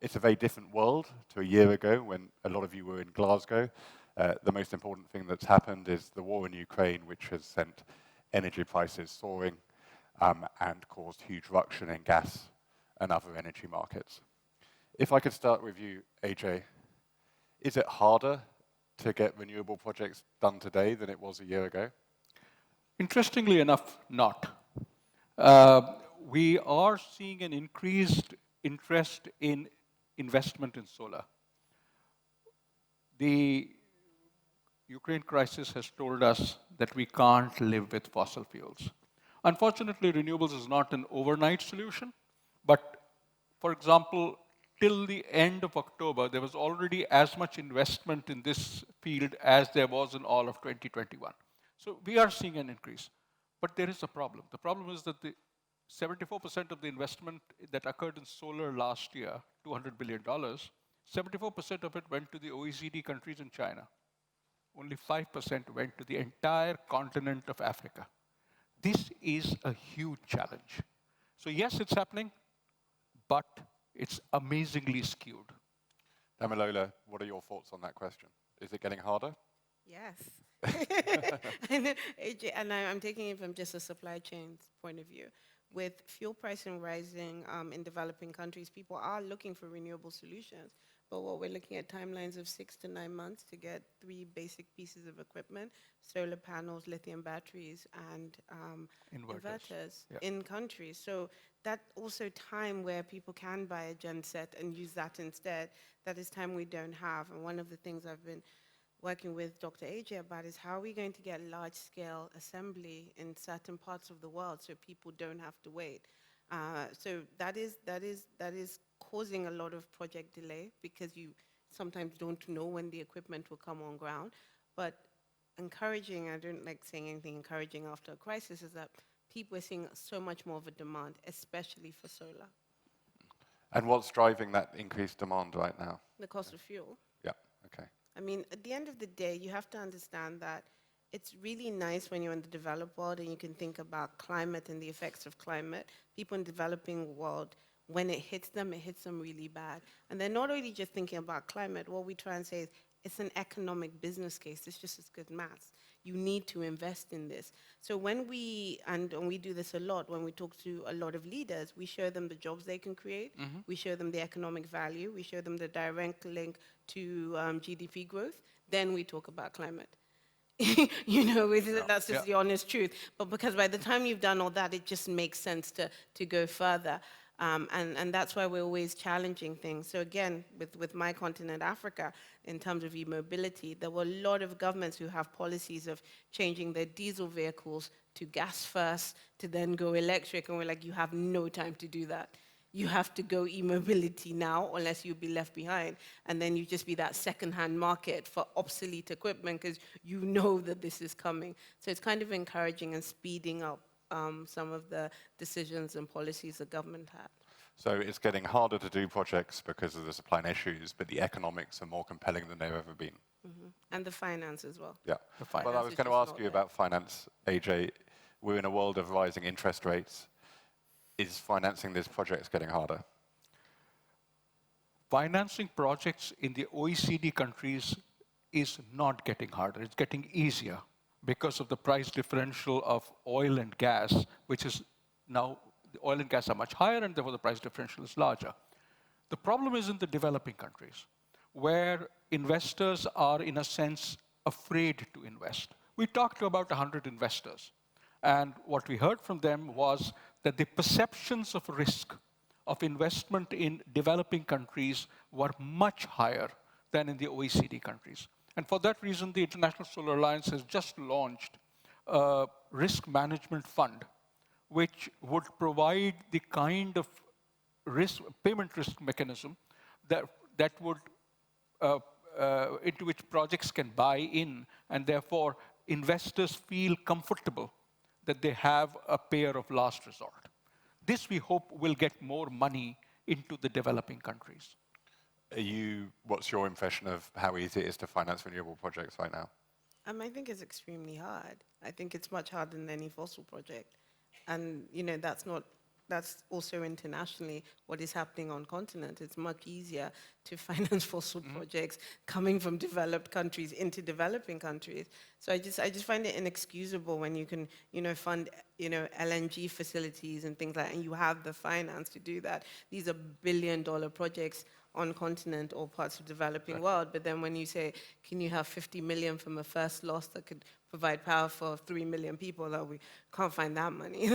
It's a very different world to a year ago when a lot of you were in Glasgow. The most important thing that's happened is the war in Ukraine, which has sent energy prices soaring and caused huge ruction in gas and other energy markets. If I could start with you, Ajay, is it harder to get renewable projects done today than it was a year ago? Interestingly enough, not. Uh, we are seeing an increased interest in investment in solar. The Ukraine crisis has told us that we can't live with fossil fuels. Unfortunately, renewables is not an overnight solution, but for example, till the end of October, there was already as much investment in this field as there was in all of 2021. So we are seeing an increase. But there is a problem. The problem is that the 74% of the investment that occurred in solar last year, $200 billion, 74% of it went to the OECD countries and China. Only 5% went to the entire continent of Africa. This is a huge challenge. So yes, it's happening, but it's amazingly skewed. Damilola, what are your thoughts on that question? Is it getting harder? Yes. I'm taking it from just a supply chain point of view. With fuel pricing rising in developing countries, people are looking for renewable solutions. But what we're looking at timelines of 6 to 9 months to get 3 basic pieces of equipment: solar panels, lithium batteries, and inverters in countries. So that also time where people can buy a gen set and use that instead, that is time we don't have. And one of the things I've been working with Dr. Ajay about is how are we going to get large-scale assembly in certain parts of the world so people don't have to wait. So that is causing a lot of project delay because you sometimes don't know when the equipment will come on ground. But encouraging, I don't like saying anything encouraging after a crisis, is that people are seeing so much more of a demand, especially for solar. And what's driving that increased demand right now? The cost of fuel. Yeah, okay. I mean, at the end of the day, you have to understand that it's really nice when you're in the developed world and you can think about climate and the effects of climate. People in the developing world, when it hits them really bad. And they're not really just thinking about climate. What we try and say is it's an economic business case. It's just as good maths. You need to invest in this. So when we do this a lot, when we talk to a lot of leaders, we show them the jobs they can create. Mm-hmm. We show them the economic value. We show them the direct link to GDP growth. Then we talk about climate. That's just the honest truth. But because by the time you've done all that, it just makes sense to go further. And that's why we're always challenging things. So again, with my continent, Africa, in terms of e-mobility, there were a lot of governments who have policies of changing their diesel vehicles to gas first, to then go electric. And we're like, you have no time to do that. You have to go e-mobility now, unless you'll be left behind. And then you just be that second-hand market for obsolete equipment because you know that this is coming. So it's kind of encouraging and speeding up some of the decisions and policies the government had. So it's getting harder to do projects because of the supply chain issues, but the economics are more compelling than they've ever been. Mm-hmm. And the finance as well. Yeah. Well, I was going to ask you about finance, Ajay. We're in a world of rising interest rates. Is financing these projects getting harder? Financing projects in the OECD countries is not getting harder. It's getting easier because of the price differential of oil and gas, which is now, the oil and gas are much higher and therefore the price differential is larger. The problem is in the developing countries, where investors are, in a sense, afraid to invest. We talked to about 100 investors, and what we heard from them was that the perceptions of risk of investment in developing countries were much higher than in the OECD countries. And for that reason, the International Solar Alliance has just launched a risk management fund, which would provide the kind of payment risk mechanism that would into which projects can buy in, and therefore investors feel comfortable that they have a payer of last resort. This, we hope, will get more money into the developing countries. What's your impression of how easy it is to finance renewable projects right now? I think it's extremely hard. I think it's much harder than any fossil project. And, that's not that's also internationally what is happening on continent. It's much easier to finance fossil projects coming from developed countries into developing countries. So I just find it inexcusable when you can, fund, LNG facilities and things like that, and you have the finance to do that. These are billion-dollar projects on continent or parts of developing world, but then when you say, can you have 50 million from a first loss that could provide power for 3 million people, we can't find that money.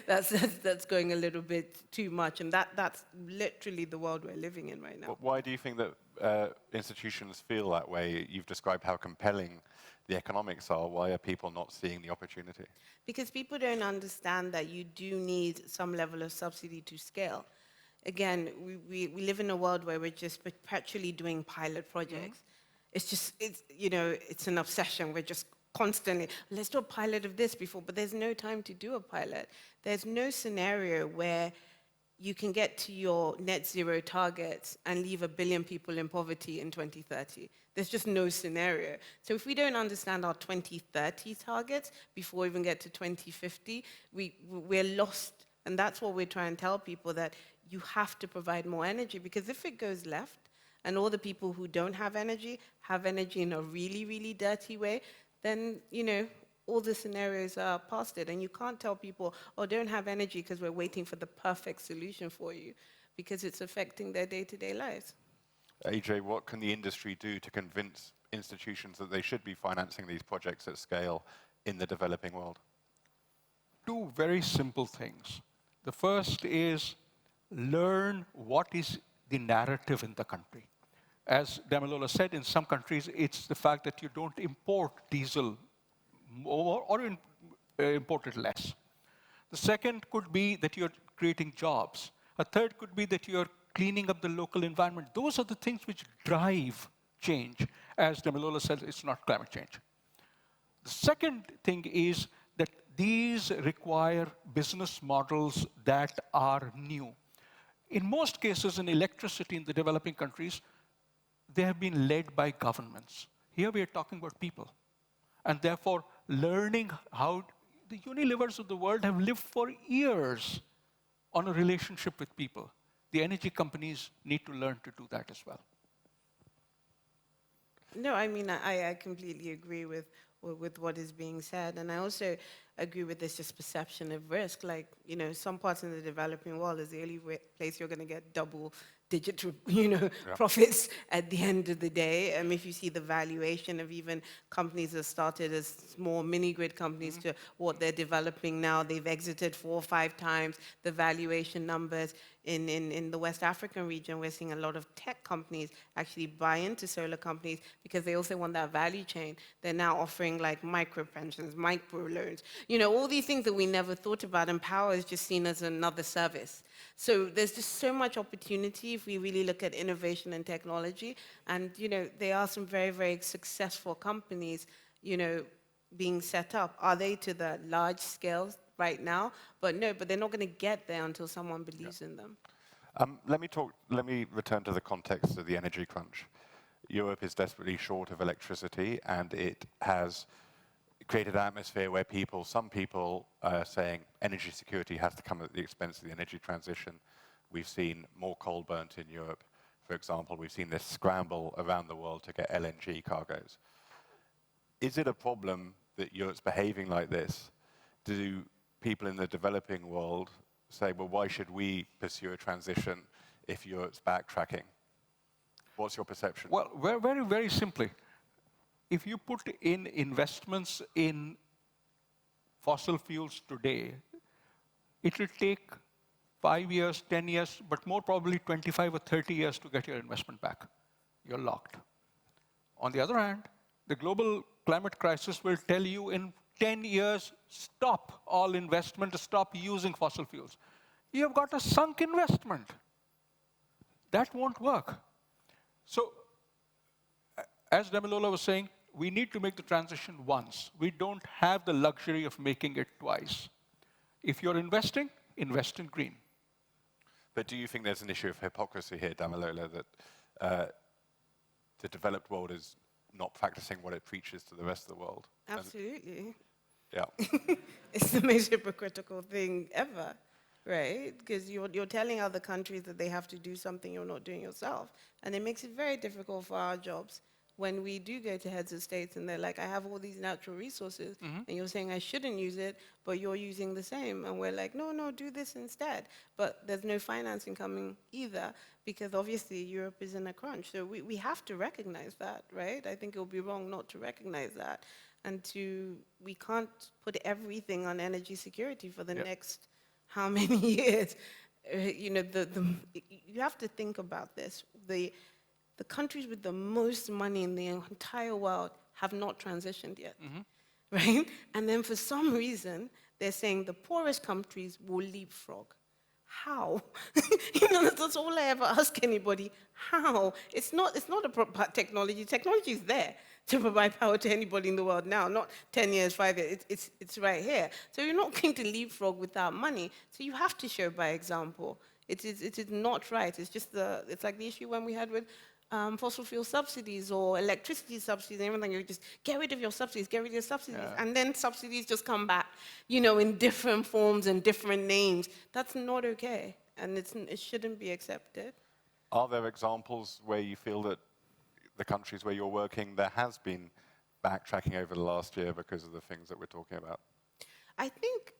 That's going a little bit too much, and that's literally the world we're living in right now. Why do you think that institutions feel that way? You've described how compelling the economics are. Why are people not seeing the opportunity? Because people don't understand that you do need some level of subsidy to scale. Again, we live in a world where we're just perpetually doing pilot projects. It's an obsession. We're just constantly, let's do a pilot of this before, but there's no time to do a pilot. There's no scenario where you can get to your net zero targets and leave 1 billion people in poverty in 2030. There's just no scenario. So if we don't understand our 2030 targets before we even get to 2050, we're lost. And that's what we're trying to tell people, that you have to provide more energy, because if it goes left and all the people who don't have energy in a really, really dirty way, then, all the scenarios are past it. And you can't tell people, oh, don't have energy because we're waiting for the perfect solution for you, because it's affecting their day-to-day lives. Ajay, what can the industry do to convince institutions that they should be financing these projects at scale in the developing world? 2 very simple things. The first is learn what is the narrative in the country. As Damilola said, in some countries, it's the fact that you don't import diesel more or import it less. The second could be that you're creating jobs. A third could be that you're cleaning up the local environment. Those are the things which drive change. As Damilola said, it's not climate change. The second thing is that these require business models that are new. In most cases in electricity in the developing countries, they have been led by governments. Here we are talking about people. And therefore, learning how the Unilevers of the world have lived for years on a relationship with people. The energy companies need to learn to do that as well. No, I completely agree with what is being said. And I also agree with this just perception of risk. Like, some parts in the developing world is the only place you're going to get double-digit, profits at the end of the day. If you see the valuation of even companies that started as small mini-grid companies to what they're developing now, they've exited 4 or 5 times the valuation numbers. In the West African region, we're seeing a lot of tech companies actually buy into solar companies because they also want that value chain. They're now offering like micro pensions, micro loans, all these things that we never thought about, and power is just seen as another service. So there's just so much opportunity if we really look at innovation and technology. And, there are some very, very successful companies, being set up. Are they to the large scale right now? But no, but they're not going to get there until someone believes in them. Let me return to the context of the energy crunch. Europe is desperately short of electricity, and it has created an atmosphere where some people are saying energy security has to come at the expense of the energy transition. We've seen more coal burnt in Europe, for example. We've seen this scramble around the world to get LNG cargoes. Is it a problem that Europe's behaving like this? Do people in the developing world say, well, why should we pursue a transition if Europe's backtracking? What's your perception? Well, very, very simply, if you put in investments in fossil fuels today, it will take 5 years, 10 years, but more probably 25 or 30 years to get your investment back. You're locked. On the other hand, the global climate crisis will tell you in 10 years, stop all investment, stop using fossil fuels. You've got a sunk investment. That won't work. So, as Damilola was saying, we need to make the transition once. We don't have the luxury of making it twice. If you're investing, invest in green. But do you think there's an issue of hypocrisy here, Damilola, that the developed world is not practicing what it preaches to the rest of the world? Absolutely. Yeah. It's the most hypocritical thing ever. right? Because you're telling other countries that they have to do something you're not doing yourself. And it makes it very difficult for our jobs when we do go to heads of states and they're like, I have all these natural resources, and you're saying I shouldn't use it, but you're using the same. And we're like, no, no, do this instead. But there's no financing coming either, because obviously Europe is in a crunch. So we have to recognize that, right? I think it would be wrong not to recognize that. And we can't put everything on energy security for the next how many years. You know, you have to think about this. The countries with the most money in the entire world have not transitioned yet, right? And then for some reason, they're saying the poorest countries will leapfrog. How? You know, that's all I ever ask anybody. How? It's not about technology. Technology is there to provide power to anybody in the world now, not 10 years, 5 years. It's right here. So you're not going to leapfrog without money. So you have to show by example. It is not right. It's like the issue when we had with fossil fuel subsidies or electricity subsidies and everything. You just get rid of your subsidies, get rid of your subsidies. Yeah. And then subsidies just come back, you know, in different forms and different names. That's not okay. And it shouldn't be accepted. Are there examples where you feel that the countries where you're working, there has been backtracking over the last year because of the things that we're talking about? I think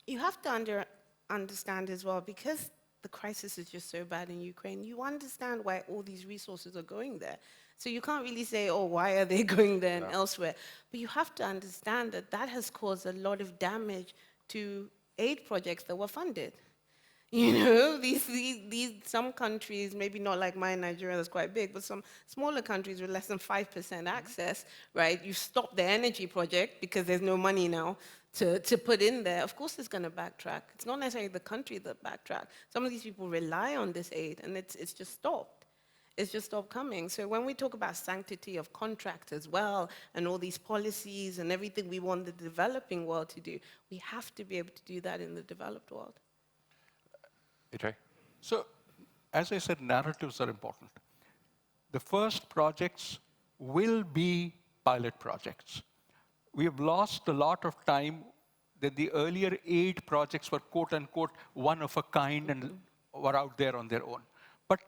you have to understand as well, because the crisis is just so bad in Ukraine, you understand why all these resources are going there. So you can't really say, oh, why are they going there and elsewhere? But you have to understand that that has caused a lot of damage to aid projects that were funded. You know, some countries, maybe not like mine, Nigeria, that's quite big, but some smaller countries with less than 5% access, right? You stop the energy project because there's no money now to put in there. Of course it's going to backtrack. It's not necessarily the country that backtrack. Some of these people rely on this aid, and it's just stopped. It's just stopped coming. So when we talk about sanctity of contract as well, and all these policies and everything we want the developing world to do, we have to be able to do that in the developed world. Ajay? So, as I said, narratives are important. The first projects will be pilot projects. We have lost a lot of time that the earlier aid projects were quote unquote one of a kind and were out there on their own. But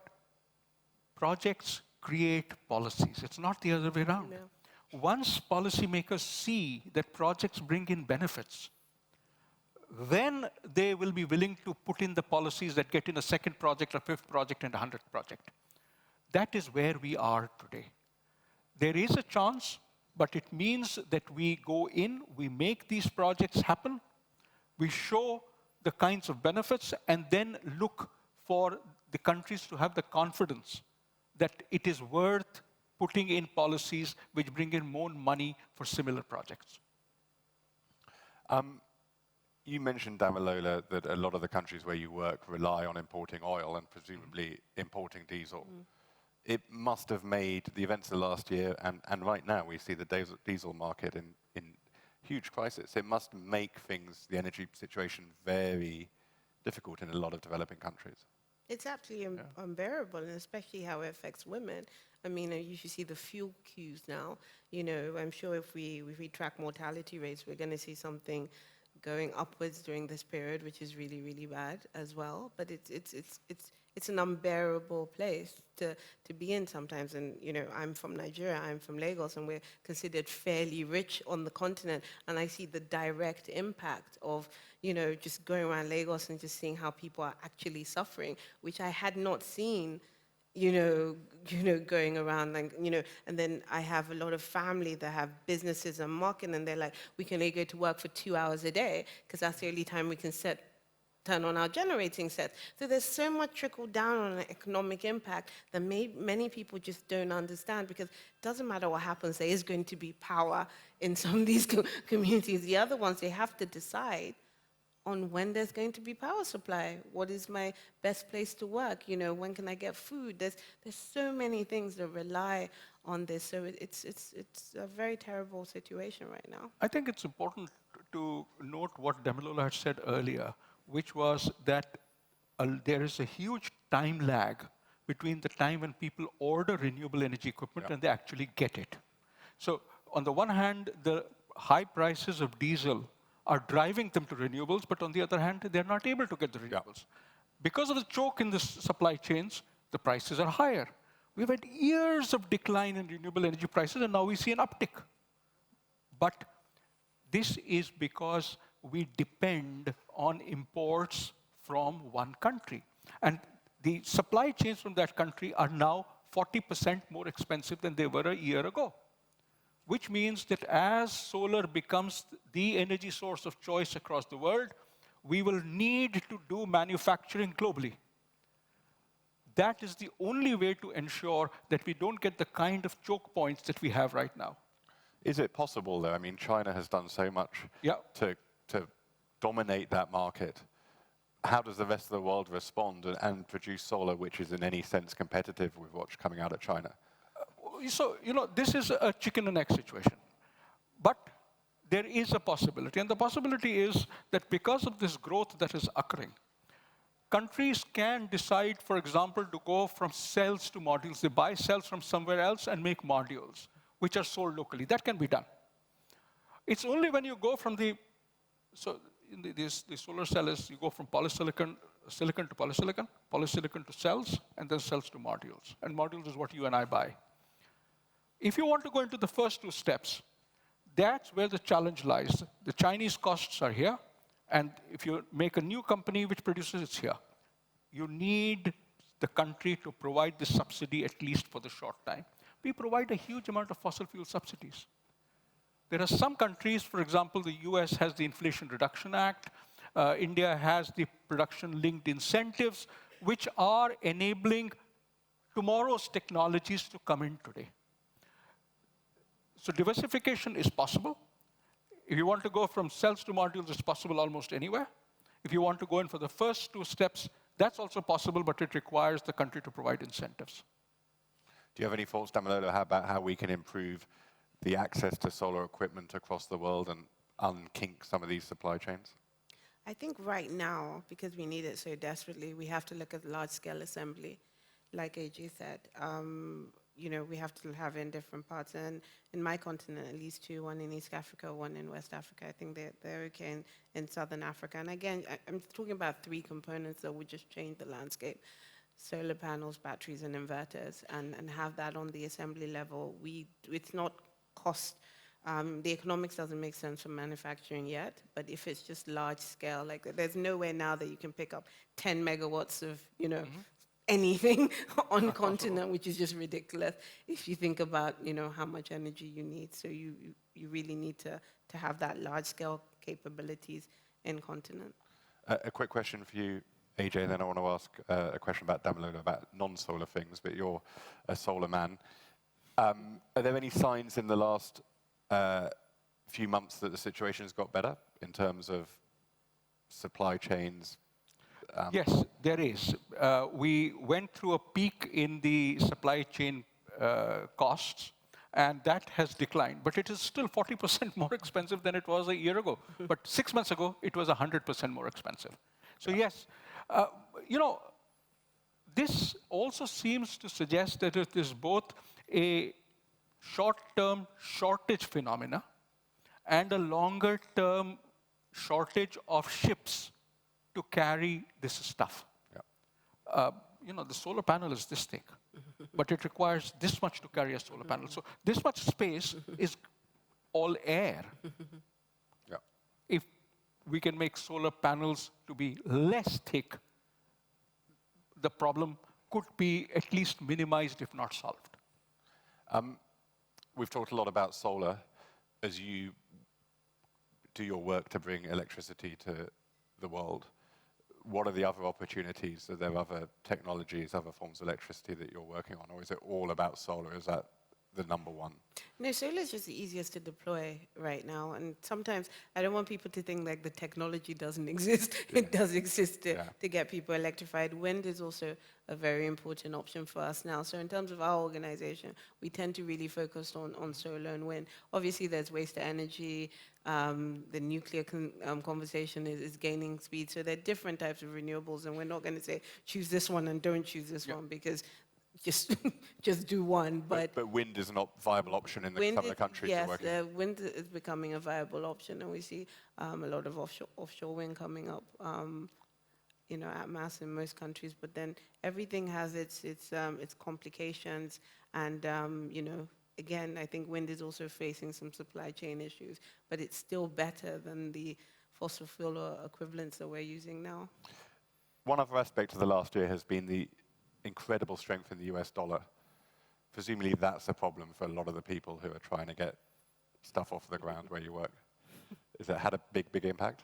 projects create policies. It's not the other way around. No. Once policymakers see that projects bring in benefits, then they will be willing to put in the policies that get in a second project, a fifth project, and a 100th project. That is where we are today. There is a chance, but it means that we go in, we make these projects happen, we show the kinds of benefits, and then look for the countries to have the confidence that it is worth putting in policies which bring in more money for similar projects. You mentioned, Damilola, that a lot of the countries where you work rely on importing oil and presumably importing diesel. It must have made the events of last year, and right now we see the diesel market in huge crisis. It must make things, the energy situation, very difficult in a lot of developing countries. It's absolutely unbearable, and especially how it affects women. I mean, you should see the fuel queues now. You know, I'm sure if we track mortality rates, we're going to see something going upwards during this period, which is really, really bad as well. But it's an unbearable place to be in sometimes. And, you know, I'm from Nigeria, I'm from Lagos, and we're considered fairly rich on the continent. And I see the direct impact of, you know, just going around Lagos and just seeing how people are actually suffering, which I had not seen, you know, going around, like, you know, and then I have a lot of family that have businesses and marketing, and they're like, we can only go to work for 2 hours a day because that's the only time we can turn on our generating sets. So there's so much trickle down on the economic impact that many people just don't understand, because it doesn't matter what happens, there is going to be power in some of these communities. The other ones, they have to decide on when there's going to be power supply. What is my best place to work? You know, when can I get food? There's so many things that rely on this. So it's a very terrible situation right now. I think it's important to note what Damilola had said earlier, which was that there is a huge time lag between the time when people order renewable energy equipment and they actually get it. So on the one hand, the high prices of diesel are driving them to renewables, but on the other hand, they're not able to get the renewables. Because of the choke in the supply chains, the prices are higher. We've had years of decline in renewable energy prices, and now we see an uptick. But this is because we depend on imports from one country. And the supply chains from that country are now 40% more expensive than they were a year ago, which means that as solar becomes the energy source of choice across the world, we will need to do manufacturing globally. That is the only way to ensure that we don't get the kind of choke points that we have right now. Is it possible, though? I mean, China has done so much to dominate that market. How does the rest of the world respond and produce solar which is in any sense competitive with what's coming out of China? So, this is a chicken and egg situation. But there is a possibility. And the possibility is that because of this growth that is occurring, countries can decide, for example, to go from cells to modules. They buy cells from somewhere else and make modules, which are sold locally. That can be done. It's only when you go from the solar cell is, you go from silicon to polysilicon to cells, and then cells to modules. And modules is what you and I buy. If you want to go into the first two steps, that's where the challenge lies. The Chinese costs are here, and if you make a new company which produces, it's here. You need the country to provide the subsidy at least for the short time. We provide a huge amount of fossil fuel subsidies. There are some countries, for example, the US has the Inflation Reduction Act, India has the production-linked incentives, which are enabling tomorrow's technologies to come in today. So diversification is possible. If you want to go from cells to modules, it's possible almost anywhere. If you want to go in for the first two steps, that's also possible, but it requires the country to provide incentives. Do you have any thoughts, Damilola, about how we can improve the access to solar equipment across the world and unkink some of these supply chains? I think right now, because we need it so desperately, we have to look at large-scale assembly. Like Ajay said, we have to have it in different parts. And in my continent, at least two, one in East Africa, one in West Africa. I think they're okay in Southern Africa. And again, I'm talking about three components that would just change the landscape: solar panels, batteries, and inverters, and have that on the assembly level. It's not cost. The economics doesn't make sense for manufacturing yet, but if it's just large scale, like there's nowhere now that you can pick up 10 megawatts of, anything on continent, which is just ridiculous if you think about, how much energy you need. So you really need to have that large scale capabilities in continent. A quick question for you, Ajay, and then I want to ask a question about Damilola, about non-solar things, but you're a solar man. Are there any signs in the last few months that the situation has got better in terms of supply chains? Yes, there is. We went through a peak in the supply chain costs, and that has declined. But it is still 40% more expensive than it was a year ago. But 6 months ago, it was 100% more expensive. So yes, this also seems to suggest that it is both a short-term shortage phenomena and a longer-term shortage of ships to carry this stuff. The solar panel is this thick, but it requires this much to carry a solar panel. So this much space is all air. If we can make solar panels to be less thick, the problem could be at least minimized, if not solved. We've talked a lot about solar as you do your work to bring electricity to the world. What are the other opportunities? Are there other technologies, other forms of electricity that you're working on, or is it all about solar? Is that the number one? No, solar is just the easiest to deploy right now. And sometimes I don't want people to think like the technology doesn't exist. It does exist to get people electrified. Wind is also a very important option for us now. So in terms of our organization, we tend to really focus on solar and wind. Obviously, there's waste to energy. The nuclear conversation is gaining speed. So there are different types of renewables, and we're not going to say choose this one and don't choose this one, because just just do one. But wind is not a viable option in some of the countries you're working in. Yes, wind is becoming a viable option, and we see a lot of offshore wind coming up, at mass in most countries. But then everything has its complications, and again, I think wind is also facing some supply chain issues, but it's still better than the fossil fuel equivalents that we're using now. One other aspect of the last year has been the incredible strength in the US dollar. Presumably that's a problem for a lot of the people who are trying to get stuff off the ground where you work. Has it had a big impact?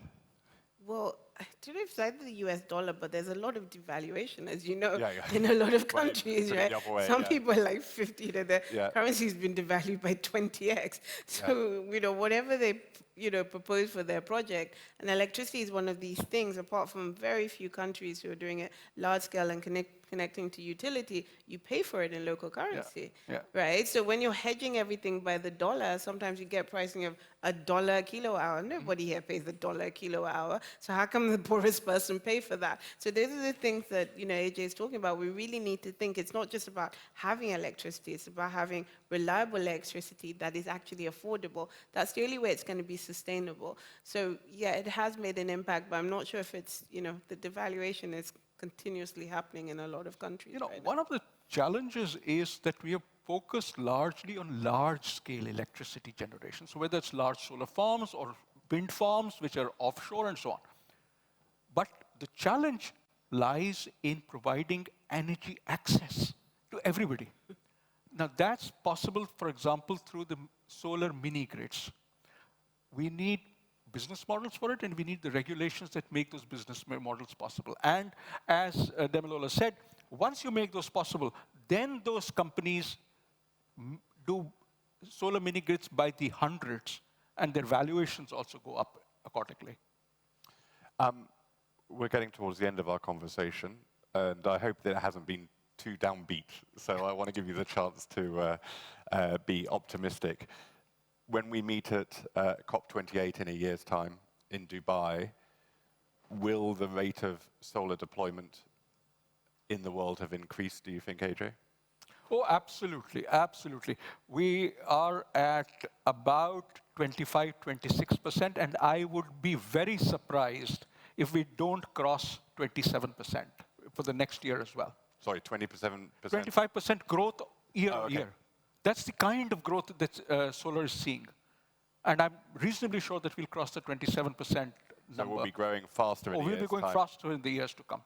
Well, I don't know if it's either the US dollar, but there's a lot of devaluation, as you know, Yeah. in a lot of countries, Well, right? the other way, Some yeah. people are like 50, their Yeah. currency's been devalued by 20x. So, whatever they, propose for their project, and electricity is one of these things, apart from very few countries who are doing it large scale and connecting to utility, you pay for it in local currency, right? So when you're hedging everything by the dollar, sometimes you get pricing of $1 a kilowatt hour. Nobody here pays $1 a kilowatt hour. So how come the poorest person pay for that? So those are the things that, AJ is talking about. We really need to think it's not just about having electricity, it's about having reliable electricity that is actually affordable. That's the only way it's going to be sustainable. So yeah, it has made an impact, but I'm not sure if it's, the devaluation is continuously happening in a lot of countries. One of the challenges is that we are focused largely on large-scale electricity generation. So whether it's large solar farms or wind farms, which are offshore and so on. But the challenge lies in providing energy access to everybody. Now that's possible, for example, through the solar mini-grids. We need business models for it, and we need the regulations that make those business models possible. And as Damilola said, once you make those possible, then those companies do solar mini-grids by the hundreds, and their valuations also go up accordingly. We're getting towards the end of our conversation, and I hope that it hasn't been too downbeat. So I want to give you the chance to be optimistic. When we meet at COP28 in a year's time in Dubai, will the rate of solar deployment in the world have increased, do you think, AJ? Oh, absolutely, absolutely. We are at about 25, 26%, and I would be very surprised if we don't cross 27% for the next year as well. Sorry, 27%? 25% growth year on year. That's the kind of growth that solar is seeing. And I'm reasonably sure that we'll cross the 27% number. So we'll be growing faster in a year's time. We'll be going faster in the years to come.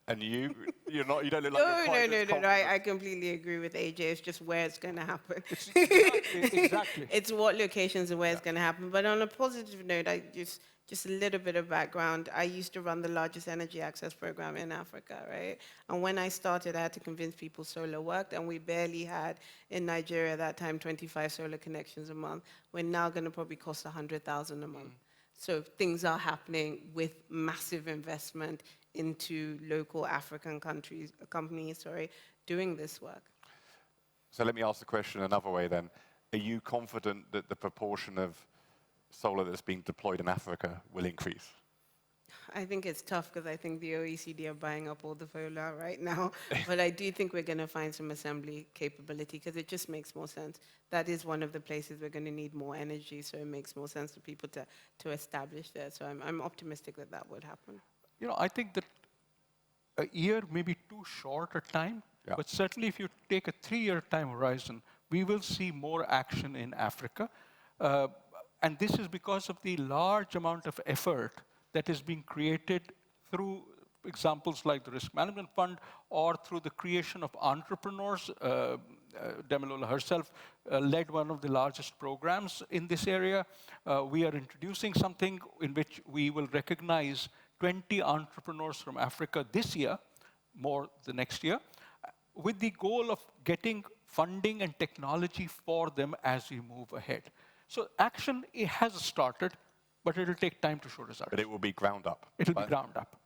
And you don't look like you're quite as confident. No. I completely agree with AJ. It's just where it's going to happen. Exactly. It's what locations and where it's going to happen. But on a positive note, just a little bit of background. I used to run the largest energy access program in Africa, right? And when I started, I had to convince people solar worked, and we barely had, in Nigeria at that time, 25 solar connections a month. We're now going to probably cost 100,000 a month. So things are happening with massive investment into local African companies, doing this work. So let me ask the question another way then. Are you confident that the proportion of solar that's being deployed in Africa will increase? I think it's tough because I think the OECD are buying up all the solar right now. But I do think we're going to find some assembly capability because it just makes more sense. That is one of the places we're going to need more energy, so it makes more sense for people to establish there. So I'm optimistic that would happen. I think that a year may be too short a time, but certainly if you take a 3-year time horizon, we will see more action in Africa. And this is because of the large amount of effort that is being created through examples like the Risk Management Fund or through the creation of entrepreneurs. Damilola herself led one of the largest programs in this area. We are introducing something in which we will recognize 20 entrepreneurs from Africa this year, more the next year, with the goal of getting funding and technology for them as we move ahead. So action, it has started, but it will take time to show results. But it will be ground up. It will be ground up.